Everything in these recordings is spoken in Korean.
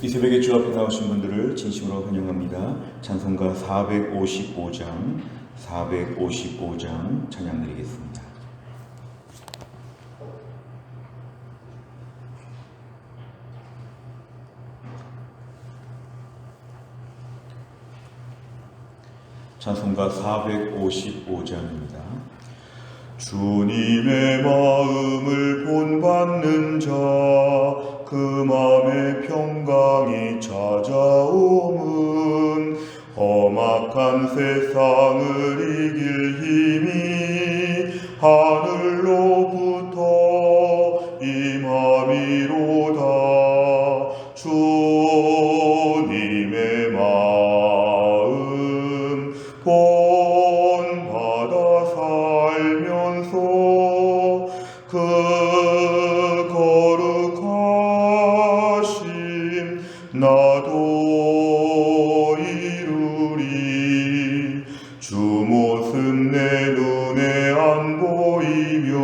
이 새벽에 주 앞에 나오신 분들을 진심으로 환영합니다. 찬송가 455장 찬양 드리겠습니다. 찬송가 455장입니다. 주님의 마음을 본받는 자, 그 마음의 평강이 찾아옴은 험악한 세상을 이길 힘이 하늘로부터 임함이로다. 주님의 마음 본받아 살면서 그 거룩하심 나도 이루리. 주 모습 내 눈에 안 보이며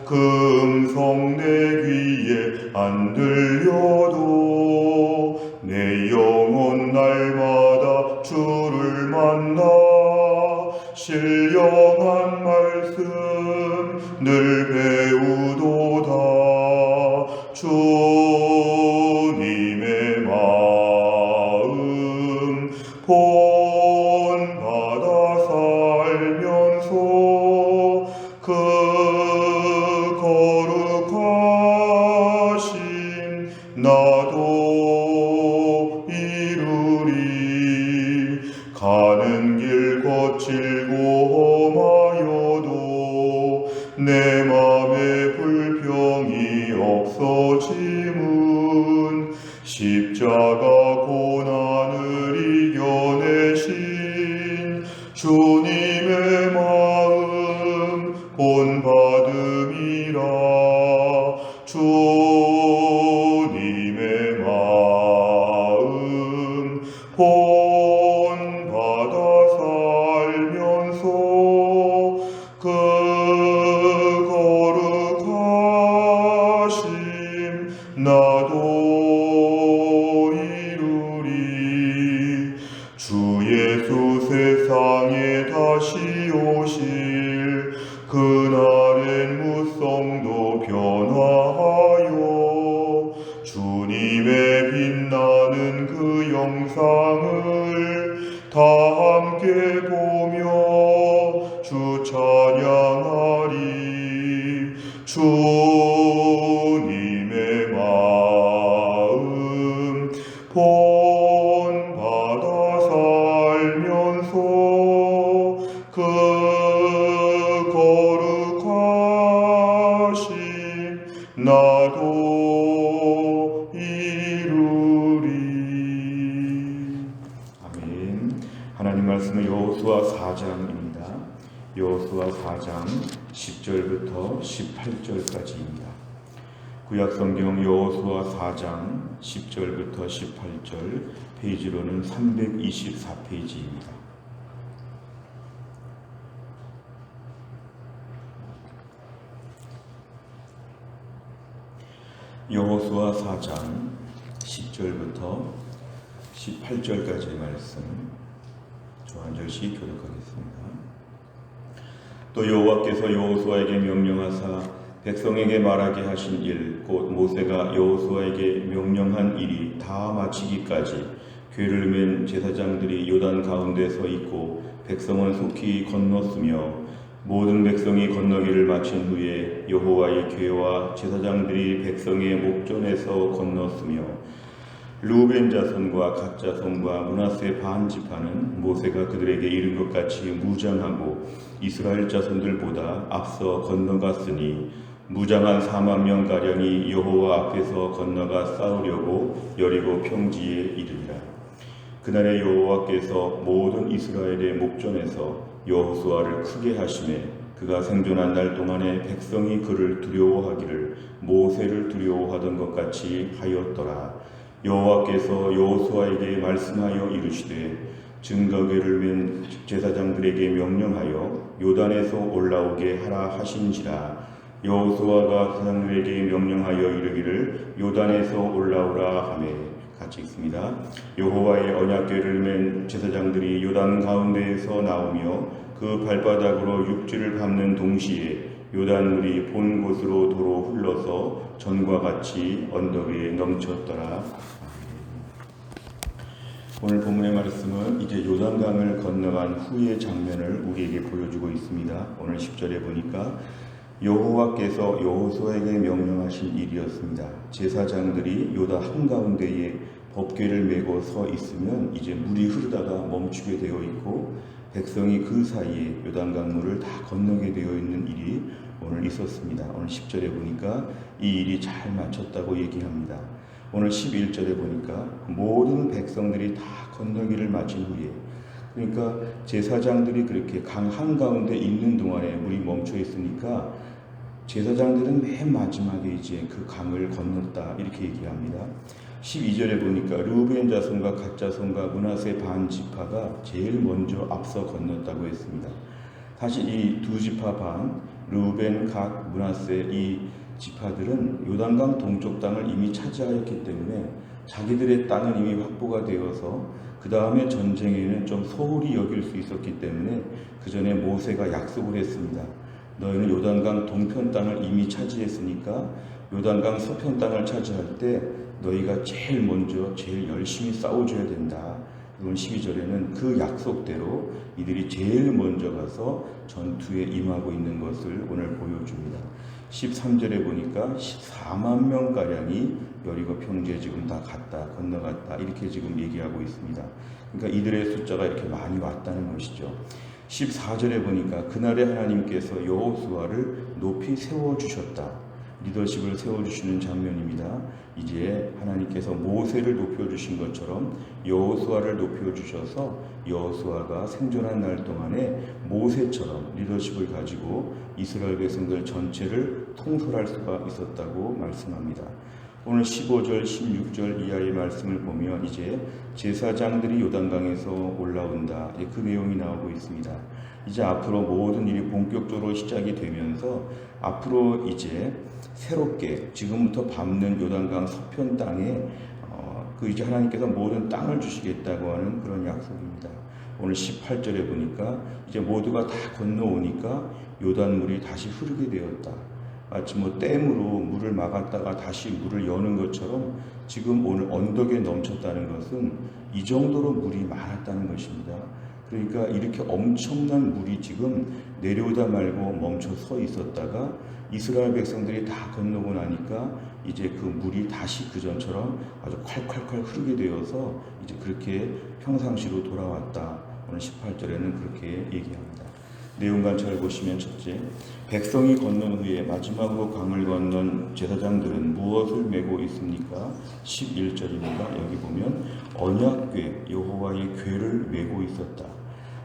그 음성 내 귀에 안 들려도 내 영혼 날마다 주를 만나 신령한 말씀 늘 배우도다. 주님의 마음 본받아 살면서 그 거룩하심 나도 이루리. 가는 길 거칠고 험하여도 내 맘에 불평이 없어짐은 십자가 고난을 이겨내신 주님의 마음 본받음이라. 주님의 마음 본받아 살면서 그 거룩하심 나도 이루리. 주 예수 세상에 다시 오실 그날엔 무성도 변화하여 주님의 빛나는 그 영상을 다 함께 보며 주 찬양하리. 주님의 마음 본받아 살면서 그 거룩하심 나도 이루리. 아멘. 하나님 말씀은 여호수아 4장입니다. 여호수아 4장 10절부터 18절까지입니다. 구약성경 여호수아 4장 10절부터 18절, 페이지로는 324페이지입니다. 여호수아 4장 10절부터 18절까지의 말씀 저 한 절씩 교독하겠습니다. 또 여호와께서 여호수아에게 명령하사 백성에게 말하게 하신 일, 곧 모세가 여호수아에게 명령한 일이 다 마치기까지 궤를 맨 제사장들이 요단 가운데 서 있고 백성은 속히 건넜으며, 모든 백성이 건너기를 마친 후에 여호와의 궤와 제사장들이 백성의 목전에서 건넜으며, 루벤 자손과 갓 자손과 므낫세 반 지파는 모세가 그들에게 이른 것 같이 무장하고 이스라엘 자손들보다 앞서 건너갔으니 무장한 4만 명 가량이 여호와 앞에서 건너가 싸우려고 여리고 평지에 이르니라. 그날에 여호와께서 모든 이스라엘의 목전에서 여호수아를 크게 하시매 그가 생존한 날 동안에 백성이 그를 두려워하기를 모세를 두려워하던 것 같이 하였더라. 여호와께서 여호수아에게 말씀하여 이르시되 증거궤를 맨 제사장들에게 명령하여 요단에서 올라오게 하라 하신지라. 여호수아가 사람들에게 명령하여 이르기를 요단에서 올라오라 하매 같이 읽습니다. 여호와의 언약궤를 맨 제사장들이 요단 가운데에서 나오며 그 발바닥으로 육지를 밟는 동시에 요단물이 본 곳으로 도로 흘러서 전과 같이 언덕에 넘쳤더라. 오늘 본문의 말씀은 이제 요단강을 건너간 후의 장면을 우리에게 보여주고 있습니다. 오늘 10절에 보니까 여호와께서 여호수아에게 명령하신 일이었습니다. 제사장들이 요단 한가운데에 법궤를 메고 서 있으면 이제 물이 흐르다가 멈추게 되어 있고 백성이 그 사이에 요단강물을 다 건너게 되어 있는 일이 오늘 있었습니다. 오늘 10절에 보니까 이 일이 잘 맞췄다고 얘기합니다. 오늘 11절에 보니까 모든 백성들이 다 건너기를 마친 후에, 그러니까 제사장들이 그렇게 강 한가운데 있는 동안에 물이 멈춰 있으니까 제사장들은 맨 마지막에 이제 그 강을 건넜다 이렇게 얘기합니다. 12절에 보니까 르우벤 자손과 갓 자손과 므낫세 반 지파가 제일 먼저 앞서 건넜다고 했습니다. 사실 이 두 지파 반, 르우벤, 갓, 므낫세 이 지파들은 요단강 동쪽 땅을 이미 차지하였기 때문에 자기들의 땅은 이미 확보가 되어서 그 다음에 전쟁에는 좀 소홀히 여길 수 있었기 때문에 그 전에 모세가 약속을 했습니다. 너희는 요단강 동편 땅을 이미 차지했으니까 요단강 서편 땅을 차지할 때 너희가 제일 먼저 제일 열심히 싸워줘야 된다. 오늘 12절에는 그 약속대로 이들이 제일 먼저 가서 전투에 임하고 있는 것을 오늘 보여줍니다. 13절에 보니까 14만 명가량이 여리고 평지에 지금 다 갔다 건너갔다 이렇게 지금 얘기하고 있습니다. 그러니까 이들의 숫자가 이렇게 많이 왔다는 것이죠. 14절에 보니까 그날에 하나님께서 여호수아를 높이 세워주셨다. 리더십을 세워주시는 장면입니다. 이제 하나님께서 모세를 높여주신 것처럼 여호수아를 높여주셔서 여호수아가 생존한 날 동안에 모세처럼 리더십을 가지고 이스라엘 백성들 전체를 통솔할 수가 있었다고 말씀합니다. 오늘 15절, 16절 이하의 말씀을 보면 이제 제사장들이 요단강에서 올라온다. 그 내용이 나오고 있습니다. 이제 앞으로 모든 일이 본격적으로 시작이 되면서 앞으로 이제 새롭게 지금부터 밟는 요단강 서편 땅에 그 이제 하나님께서 모든 땅을 주시겠다고 하는 그런 약속입니다. 오늘 18절에 보니까 이제 모두가 다 건너오니까 요단물이 다시 흐르게 되었다. 마치 댐으로 물을 막았다가 다시 물을 여는 것처럼 지금 오늘 언덕에 넘쳤다는 것은 이 정도로 물이 많았다는 것입니다. 그러니까 이렇게 엄청난 물이 지금 내려오다 말고 멈춰 서 있었다가 이스라엘 백성들이 다 건너고 나니까 이제 그 물이 다시 그전처럼 아주 콸콸콸 흐르게 되어서 이제 그렇게 평상시로 돌아왔다. 오늘 18절에는 그렇게 얘기합니다. 내용 관찰을 보시면 첫째, 백성이 건넌 후에 마지막으로 강을 건넌 제사장들은 무엇을 메고 있습니까? 11절입니다. 여기 보면 언약궤, 여호와의 궤를 메고 있었다.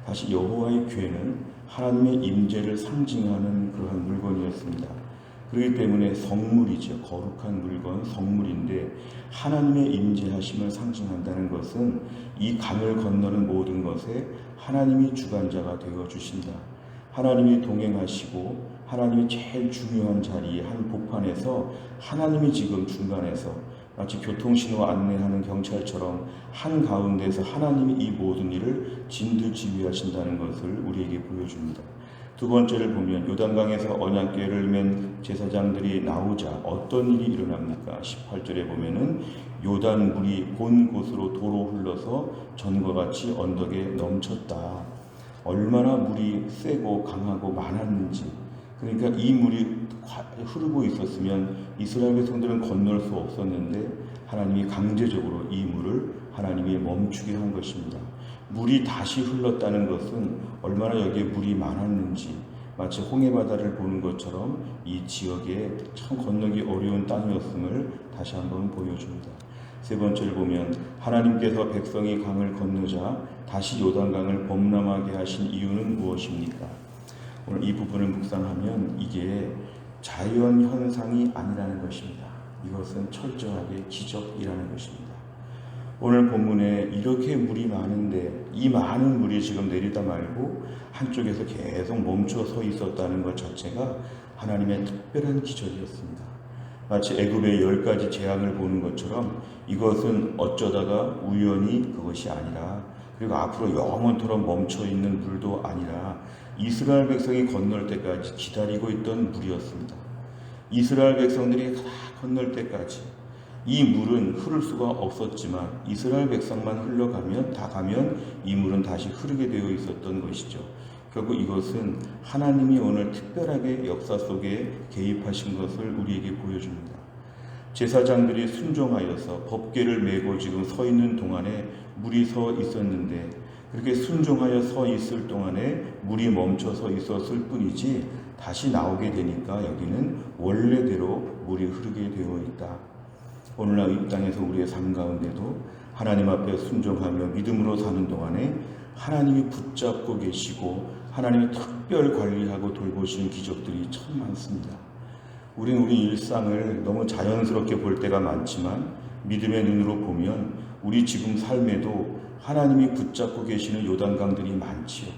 다시 여호와의 궤는 하나님의 임재를 상징하는 그러한 물건이었습니다. 그렇기 때문에 성물이죠. 거룩한 물건, 성물인데 하나님의 임재하심을 상징한다는 것은 이 강을 건너는 모든 것에 하나님이 주관자가 되어 주신다. 하나님이 동행하시고 하나님이 제일 중요한 자리에 한 복판에서 하나님이 지금 중간에서 마치 교통신호 안내하는 경찰처럼 한가운데서 하나님이 이 모든 일을 진두지휘하신다는 것을 우리에게 보여줍니다. 두 번째를 보면 요단강에서 언약궤를 맨 제사장들이 나오자 어떤 일이 일어납니까? 18절에 보면은 요단물이 본 곳으로 도로 흘러서 전과 같이 언덕에 넘쳤다. 얼마나 물이 세고 강하고 많았는지, 그러니까 이 물이 흐르고 있었으면 이스라엘 백성들은 건널 수 없었는데 하나님이 강제적으로 이 물을 하나님이 멈추게 한 것입니다. 물이 다시 흘렀다는 것은 얼마나 여기에 물이 많았는지, 마치 홍해바다를 보는 것처럼 이 지역에 참 건너기 어려운 땅이었음을 다시 한번 보여줍니다. 세 번째를 보면 하나님께서 백성이 강을 건너자 다시 요단강을 범람하게 하신 이유는 무엇입니까? 오늘 이 부분을 묵상하면 이게 자연 현상이 아니라는 것입니다. 이것은 철저하게 기적이라는 것입니다. 오늘 본문에 이렇게 물이 많은데 이 많은 물이 지금 내리다 말고 한쪽에서 계속 멈춰 서 있었다는 것 자체가 하나님의 특별한 기적이었습니다. 마치 애굽의 10가지 재앙을 보는 것처럼 이것은 어쩌다가 우연히 그것이 아니라, 그리고 앞으로 영원토록 멈춰있는 물도 아니라 이스라엘 백성이 건널 때까지 기다리고 있던 물이었습니다. 이스라엘 백성들이 다 건널 때까지 이 물은 흐를 수가 없었지만 이스라엘 백성만 가면 이 물은 다시 흐르게 되어 있었던 것이죠. 결국 이것은 하나님이 오늘 특별하게 역사 속에 개입하신 것을 우리에게 보여줍니다. 제사장들이 순종하여서 법궤를 메고 지금 서 있는 동안에 물이 서 있었는데, 그렇게 순종하여 서 있을 동안에 물이 멈춰서 있었을 뿐이지 다시 나오게 되니까 여기는 원래대로 물이 흐르게 되어 있다. 오늘날 이 땅에서 우리의 삶 가운데도 하나님 앞에 순종하며 믿음으로 사는 동안에 하나님이 붙잡고 계시고 하나님이 특별 관리하고 돌보시는 기적들이 참 많습니다. 우리는 우리 일상을 너무 자연스럽게 볼 때가 많지만 믿음의 눈으로 보면 우리 지금 삶에도 하나님이 붙잡고 계시는 요단강들이 많지요.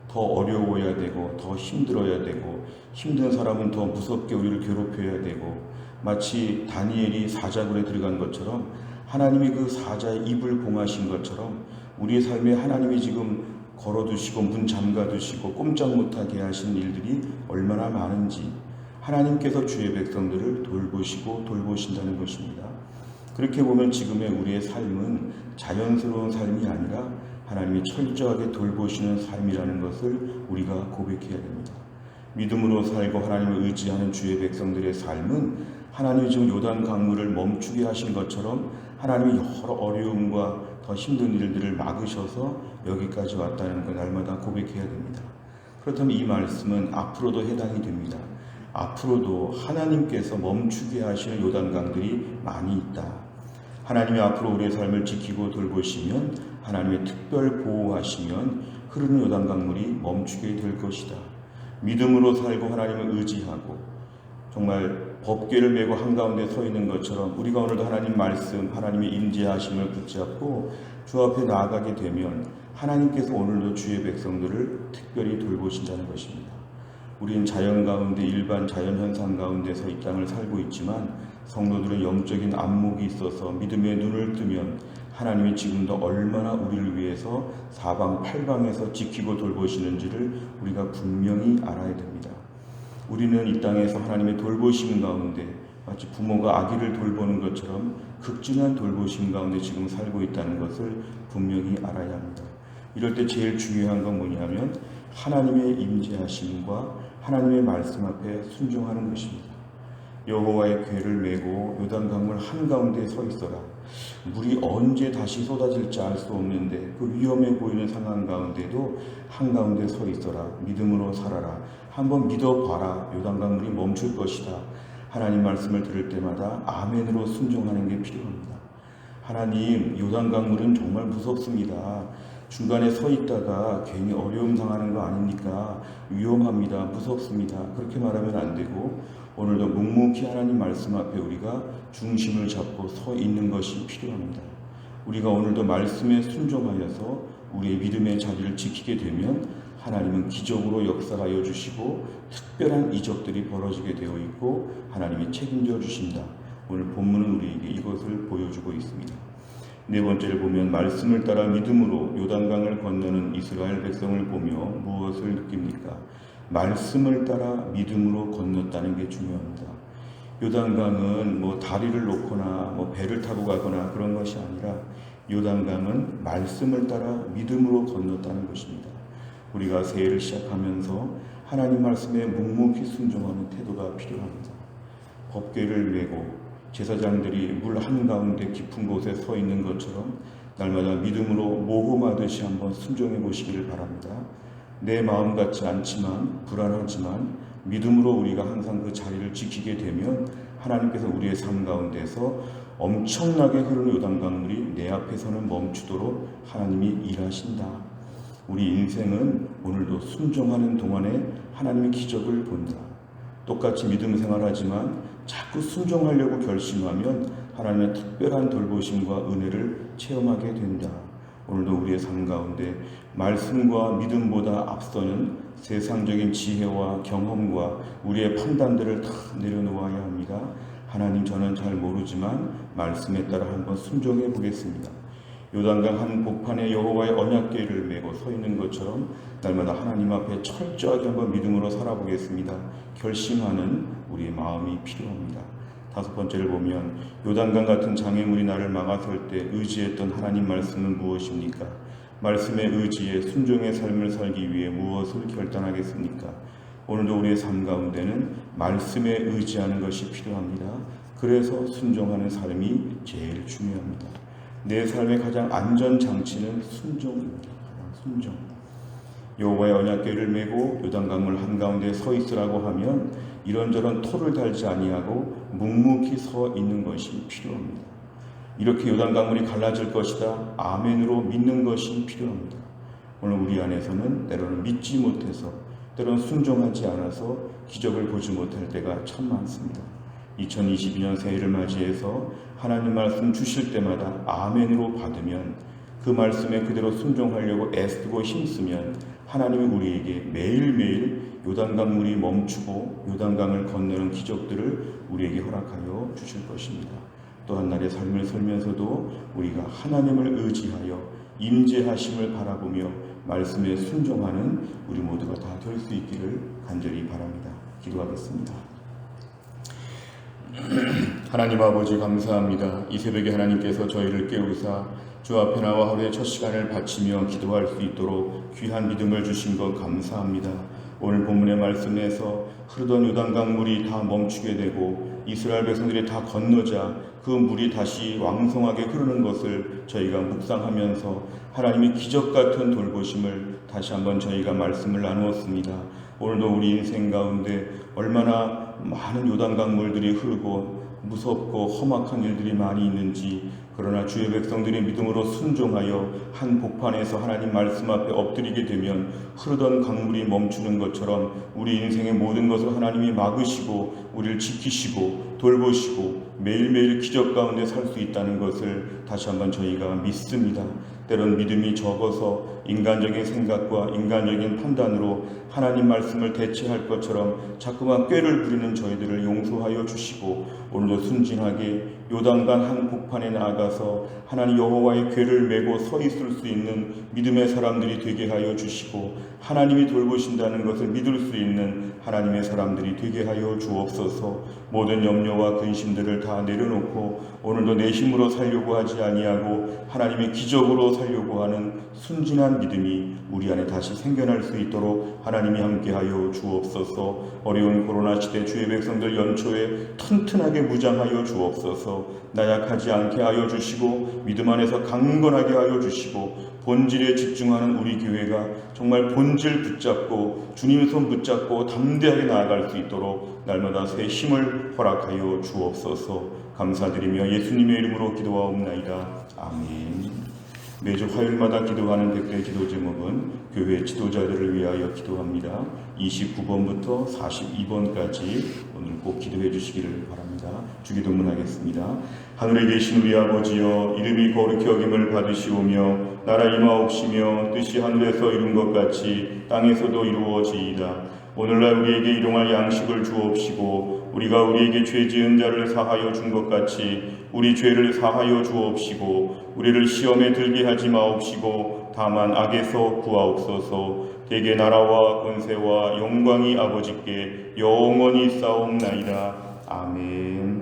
더 어려워야 되고 더 힘들어야 되고 힘든 사람은 더 무섭게 우리를 괴롭혀야 되고, 마치 다니엘이 사자굴에 들어간 것처럼 하나님이 그 사자의 입을 봉하신 것처럼 우리의 삶에 하나님이 지금 걸어두시고 문 잠가두시고 꼼짝 못하게 하신 일들이 얼마나 많은지 하나님께서 주의 백성들을 돌보신다는 것입니다. 그렇게 보면 지금의 우리의 삶은 자연스러운 삶이 아니라 하나님이 철저하게 돌보시는 삶이라는 것을 우리가 고백해야 됩니다. 믿음으로 살고 하나님을 의지하는 주의 백성들의 삶은 하나님이 지금 요단 강물을 멈추게 하신 것처럼 하나님이 여러 어려움과 더 힘든 일들을 막으셔서 여기까지 왔다는 걸 날마다 고백해야 됩니다. 그렇다면 이 말씀은 앞으로도 해당이 됩니다. 앞으로도 하나님께서 멈추게 하시는 요단강들이 많이 있다. 하나님이 앞으로 우리의 삶을 지키고 돌보시면, 하나님의 특별 보호하시면 흐르는 요단강물이 멈추게 될 것이다. 믿음으로 살고 하나님을 의지하고 정말 법궤를 메고 한가운데 서 있는 것처럼 우리가 오늘도 하나님 말씀, 하나님의 임재하심을 붙잡고 주 앞에 나아가게 되면 하나님께서 오늘도 주의 백성들을 특별히 돌보신다는 것입니다. 우리는 자연 가운데, 일반 자연 현상 가운데서 이 땅을 살고 있지만 성도들은 영적인 안목이 있어서 믿음의 눈을 뜨면 하나님이 지금도 얼마나 우리를 위해서 사방팔방에서 지키고 돌보시는지를 우리가 분명히 알아야 됩니다. 우리는 이 땅에서 하나님의 돌보심 가운데 마치 부모가 아기를 돌보는 것처럼 극진한 돌보심 가운데 지금 살고 있다는 것을 분명히 알아야 합니다. 이럴 때 제일 중요한 건 뭐냐면 하나님의 임재하심과 하나님의 말씀 앞에 순종하는 것입니다. 여호와의 궤를 메고 요단강물 한가운데 서 있어라. 물이 언제 다시 쏟아질지 알 수 없는데 그 위험해 보이는 상황 가운데도 한가운데 서 있어라. 믿음으로 살아라. 한번 믿어봐라. 요단강물이 멈출 것이다. 하나님 말씀을 들을 때마다 아멘으로 순종하는 게 필요합니다. 하나님, 요단강물은 정말 무섭습니다. 중간에 서 있다가 괜히 어려움 당하는 거 아닙니까? 위험합니다. 무섭습니다. 그렇게 말하면 안 되고 오늘도 묵묵히 하나님 말씀 앞에 우리가 중심을 잡고 서 있는 것이 필요합니다. 우리가 오늘도 말씀에 순종하여서 우리의 믿음의 자리를 지키게 되면 하나님은 기적으로 역사하여 주시고 특별한 이적들이 벌어지게 되어 있고 하나님이 책임져 주신다. 오늘 본문은 우리에게 이것을 보여주고 있습니다. 네 번째를 보면 말씀을 따라 믿음으로 요단강을 건너는 이스라엘 백성을 보며 무엇을 느낍니까? 말씀을 따라 믿음으로 건넜다는 게 중요합니다. 요단강은 다리를 놓거나 배를 타고 가거나 그런 것이 아니라 요단강은 말씀을 따라 믿음으로 건넜다는 것입니다. 우리가 새해를 시작하면서 하나님 말씀에 묵묵히 순종하는 태도가 필요합니다. 법궤를 메고 제사장들이 물 한가운데 깊은 곳에 서 있는 것처럼 날마다 믿음으로 모험하듯이 한번 순종해 보시기를 바랍니다. 내 마음 같지 않지만 불안하지만 믿음으로 우리가 항상 그 자리를 지키게 되면 하나님께서 우리의 삶 가운데서 엄청나게 흐르는 요단강물이 내 앞에서는 멈추도록 하나님이 일하신다. 우리 인생은 오늘도 순종하는 동안에 하나님의 기적을 본다. 똑같이 믿음 생활하지만 자꾸 순종하려고 결심하면 하나님의 특별한 돌보심과 은혜를 체험하게 된다. 오늘도 우리의 삶 가운데 말씀과 믿음보다 앞서는 세상적인 지혜와 경험과 우리의 판단들을 다 내려놓아야 합니다. 하나님, 저는 잘 모르지만 말씀에 따라 한번 순종해 보겠습니다. 요단강 한 복판에 여호와의 언약궤를 메고 서 있는 것처럼 날마다 하나님 앞에 철저하게 한번 믿음으로 살아보겠습니다. 결심하는 우리의 마음이 필요합니다. 다섯 번째를 보면, 요단강 같은 장애물이 나를 막아설 때 의지했던 하나님 말씀은 무엇입니까? 말씀의 의지에 순종의 삶을 살기 위해 무엇을 결단하겠습니까? 오늘도 우리의 삶 가운데는 말씀에 의지하는 것이 필요합니다. 그래서 순종하는 삶이 제일 중요합니다. 내 삶의 가장 안전장치는 순종입니다. 순종. 여호와의 언약궤를 메고 요단강물 한가운데 서 있으라고 하면 이런저런 토를 달지 아니하고 묵묵히 서 있는 것이 필요합니다. 이렇게 요단강물이 갈라질 것이다, 아멘으로 믿는 것이 필요합니다. 오늘 우리 안에서는 때로는 믿지 못해서, 때로는 순종하지 않아서 기적을 보지 못할 때가 참 많습니다. 2022년 새해를 맞이해서 하나님 말씀 주실 때마다 아멘으로 받으면, 그 말씀에 그대로 순종하려고 애쓰고 힘쓰면 하나님이 우리에게 매일매일 요단강 물이 멈추고 요단강을 건너는 기적들을 우리에게 허락하여 주실 것입니다. 또 한 날의 삶을 살면서도 우리가 하나님을 의지하여 임재하심을 바라보며 말씀에 순종하는 우리 모두가 다 될 수 있기를 간절히 바랍니다. 기도하겠습니다. 하나님 아버지, 감사합니다. 이 새벽에 하나님께서 저희를 깨우사 주 앞에 나와 하루의 첫 시간을 바치며 기도할 수 있도록 귀한 믿음을 주신 것 감사합니다. 오늘 본문의 말씀에서 흐르던 요단강 물이 다 멈추게 되고 이스라엘 백성들이 다 건너자 그 물이 다시 왕성하게 흐르는 것을 저희가 묵상하면서 하나님의 기적 같은 돌보심을 다시 한번 저희가 말씀을 나누었습니다. 오늘도 우리 인생 가운데 얼마나 많은 요단강 물들이 흐르고 무섭고 험악한 일들이 많이 있는지, 그러나 주의 백성들이 믿음으로 순종하여 한 복판에서 하나님 말씀 앞에 엎드리게 되면 흐르던 강물이 멈추는 것처럼 우리 인생의 모든 것을 하나님이 막으시고 우리를 지키시고 돌보시고 매일매일 기적 가운데 살 수 있다는 것을 다시 한번 저희가 믿습니다. 때론 믿음이 적어서 인간적인 생각과 인간적인 판단으로 하나님 말씀을 대체할 것처럼 자꾸만 꾀를 부리는 저희들을 용서하여 주시고, 오늘도 순진하게 요단강 한 복판에 나아가서 하나님 여호와의 궤를 메고 서 있을 수 있는 믿음의 사람들이 되게 하여 주시고, 하나님이 돌보신다는 것을 믿을 수 있는 하나님의 사람들이 되게 하여 주옵소서. 모든 염려와 근심들을 다 내려놓고 오늘도 내 힘으로 살려고 하지 아니하고 하나님의 기적으로 살려고 하는 순진한 믿음이 우리 안에 다시 생겨날 수 있도록 하나님이 함께하여 주옵소서. 어려운 코로나 시대 주의 백성들 연초에 튼튼하게 무장하여 주옵소서. 나약하지 않게 하여 주시고 믿음 안에서 강건하게 하여 주시고, 본질에 집중하는 우리 교회가 정말 본질 붙잡고 주님의 손 붙잡고 담대하게 나아갈 수 있도록 날마다 새 힘을 허락하여 주옵소서. 감사드리며 예수님의 이름으로 기도하옵나이다. 아멘. 매주 화요일마다 기도하는 100대 기도 제목은 교회 지도자들을 위하여 기도합니다. 29번부터 42번까지 오늘 꼭 기도해 주시기를 바랍니다. 주기도문하겠습니다. 하늘에 계신 우리 아버지여, 이름이 거룩히 여김을 받으시오며 나라 임하옵시며 뜻이 하늘에서 이룬 것 같이 땅에서도 이루어지이다. 오늘날 우리에게 일용할 양식을 주옵시고 우리가 우리에게 죄 지은 자를 사하여 준 것 같이 우리 죄를 사하여 주옵시고 우리를 시험에 들게 하지 마옵시고 다만 악에서 구하옵소서. 대개 나라와 권세와 영광이 아버지께 영원히 싸움나이다. 아멘.